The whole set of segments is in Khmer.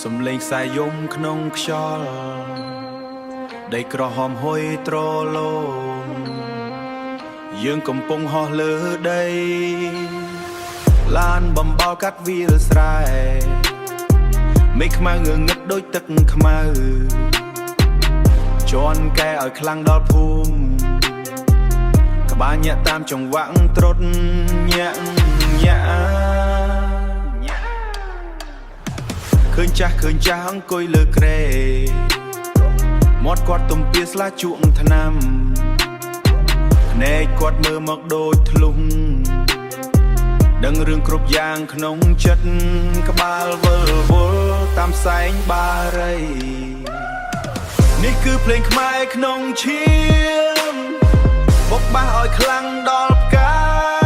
សំឡេងខ្សែយំក្នុងខ្យល់ដីក្រហមហុយត្រឡងយើងកំពុងហោះលើដីឡានបំបល់កាត់វាលស្រែមេឃខ្មៅងងឹតដូចទឹកខ្មៅជន់កែឲ្យខ្លាំងដល់ភូមិក្បាលញាក់តាមចង្វាក់ត្រុតញាក់ឃើញចាស់អង្គុយលើក្រែមាត់គាត់ទំពាស្លាជក់ថ្នាំភ្នែកគាត់មើលមកដូចធ្លុះដឹងរឿងគ្រប់យ៉ាងក្នុងចិត្តក្បាលវិលវល់តាមផ្សែងបារីនេះគឺភ្លេងខ្មែរក្នុងឈាមបុកបាសឲ្យខ្លាំងដល់ផ្កា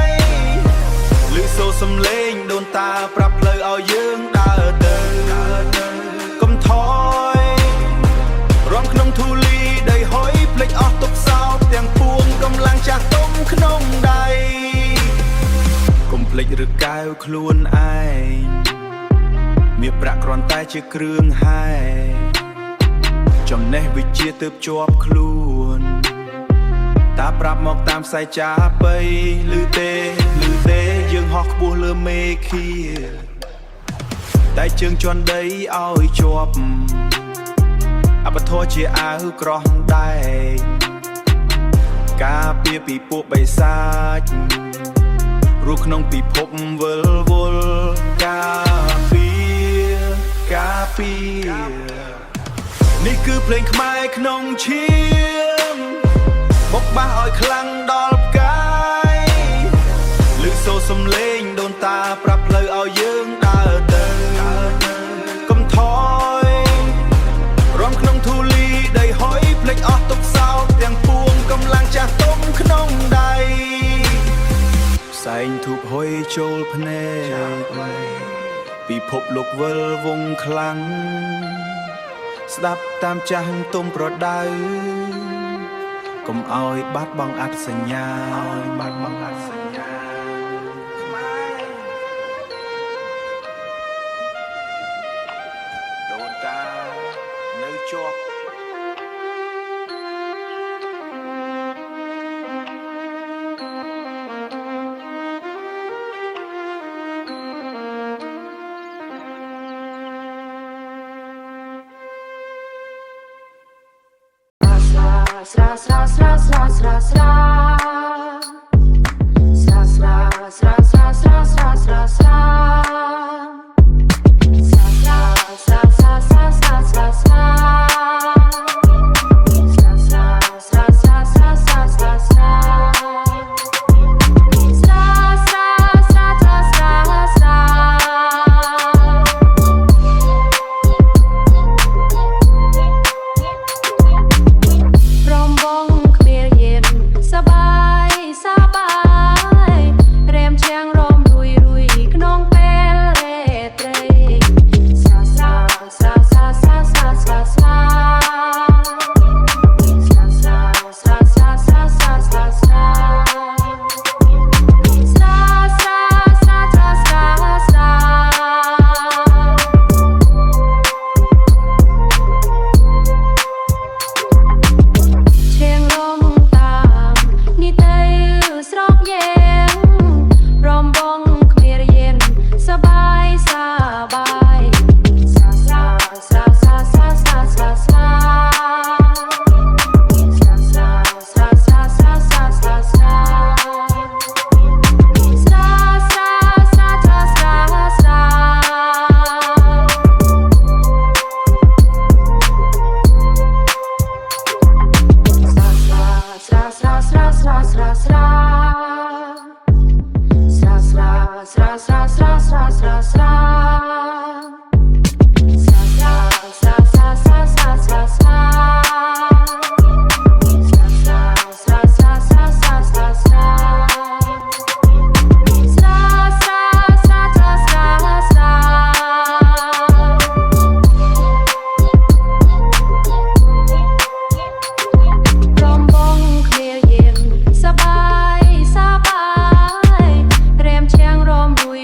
យឮសូរសំឡេងដូនតាប្រាប់ផ្លូវឲ្យយើងដើរទៅកុំថយរំក្នុងធូលីដីហុយភ្លេចអស់ទុកសោកទាំងពួងកម្លាំងចាស់ទុំក្នុងដៃកុំភ្លេចឬកែវខ្លួនឯងមានប្រាក់គ្រាន់តែជាគ្រឿងហែចំណេះវិជ្ជាទើបជាប់ខ្លួនតាប្រាប់មកតាមខ្សែចាប៉ីឮទេយើងហោះខ្ពស់លើមេឃាតែជើងជន់ដីឲ្យជាប់អបធរជាអាវក្រោះដែកការពារពីពួកបិសាចរស់ក្នុងពិភពវិលវល់ការពារនេះគឺភ្លេងខ្មែរក្នុងឈាមបុកបាសឲ្យខ្លាំងដល់ផ្កាយឮសូរសំឡេងដូនតាប្រាប់ផ្លូវឲ្យយើងដើរទៅកុំថយរំក្នុងធូលីដីហុយភ្លេចអស់ទុកសោកទាំងពួងកម្លាំងចាស់ទុំក្នុងដៃផ្សែងធូបហុយចូលភ្នែកពិភពលោកវិលវងខ្លាំងស្ដាប់តាមចាស់ទុំប្រដៅកុំឲ្យបាត់បង់អត្តសញ្ញាដូនតានៅជាប់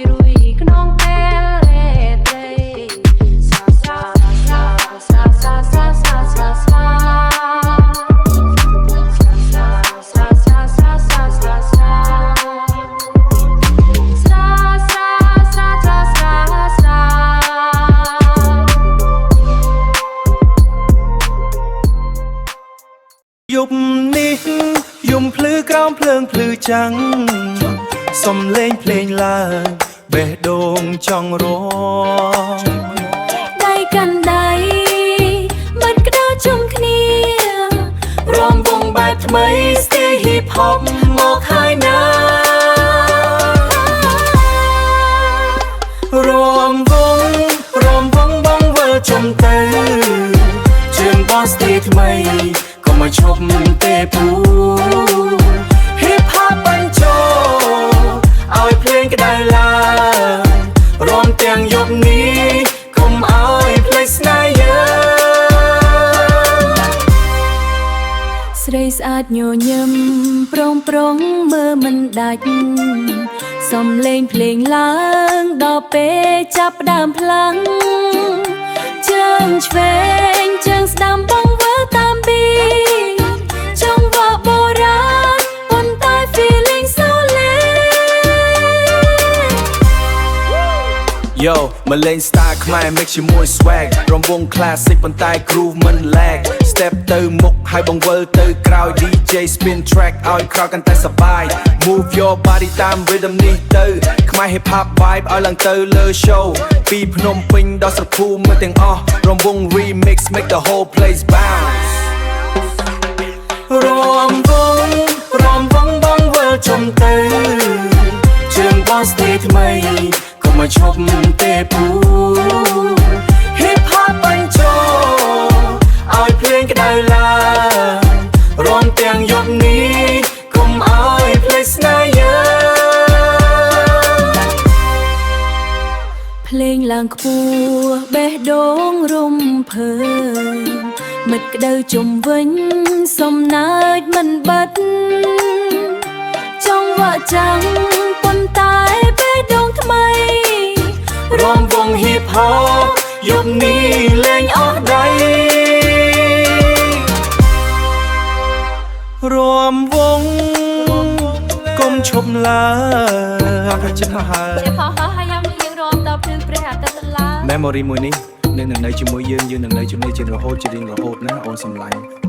រួយក្នុងពេល ប់នេះយំភ្លឺក្រោមភ្លើងភ្លឺចាំងសំលេងភ្លេងឡើងបេះដូងចង់រងដៃកាន់ដៃមិនក្តៅជុំគ្នារំវងបែបថ្មីស្ទីល hip hop មកហើយណារំវងបងវិលជុំទៅជើងបោះស្ទីលថ្មីកុំមកឈប់ទេពូ Hip hop បញ្ចូលឲ្យភ្លេងក្តៅឡើងរំទាំងយប់នេះកុំឲ្យភ្លេចស្នេហ៍យើងស្រីស្អាតញញឹមប្រងមើលមិនដាច់សំលេងភ្លេងឡើងដល់ពេលចាប់ផ្ដើមផ្លាំងជើងឆ្វេងជើងស្ដាំបងវើតាមប៊ីចង់វ៉ាបុរាណប៉ុន្តែ feeling so Yo មកលេង style ខ្មែរ mix ជាមួយ swag រំវង classic ប៉ុន្តែ groove មិន lag step ទៅមុខហើយបង្វិលទៅក្រោយ DJ spin track ឲ្យក្រោយកាន់តែសប្បាយ move your body តាម rhythm នេះទៅខ្មែរ hip hop vibe ឲ្យឡើងទៅលើ show ពីភ្នំពេញដល់ស្រភូមិមើលទាំងអស់រំវង remix make the whole place bounce រំវងបងវិលជុំទៅជើងបោះស្ទីលថ្មីមកឈប់ទេពូ Hip hop បញ្ចូលឲ្យភ្លេងក្តៅឡើងរំទាំងយប់នេះកុំឲ្យភ្លេចស្នេហ៍យើងភ្លេងឡើងខ្ពស់បេះដូងរំភើមិត្តក្តៅជុំវិញសំណើចមិនបាត់ចង់វ៉ាចាំងប៉ុន្តែបេះដូងថ្មីរំវង hip hop យប់នេះលេងអស់ដៃរំវងកុំឈប់ឡើយចិត្តហើយហើយយើងរំដល់ព្រឹងព្រះអាទិត្យឡើង memory មួយនេះនឹងនៅជាមួយយើងនឹងនៅជាមួយជារហូតជារៀងរហូតណាអូនសំឡាញ់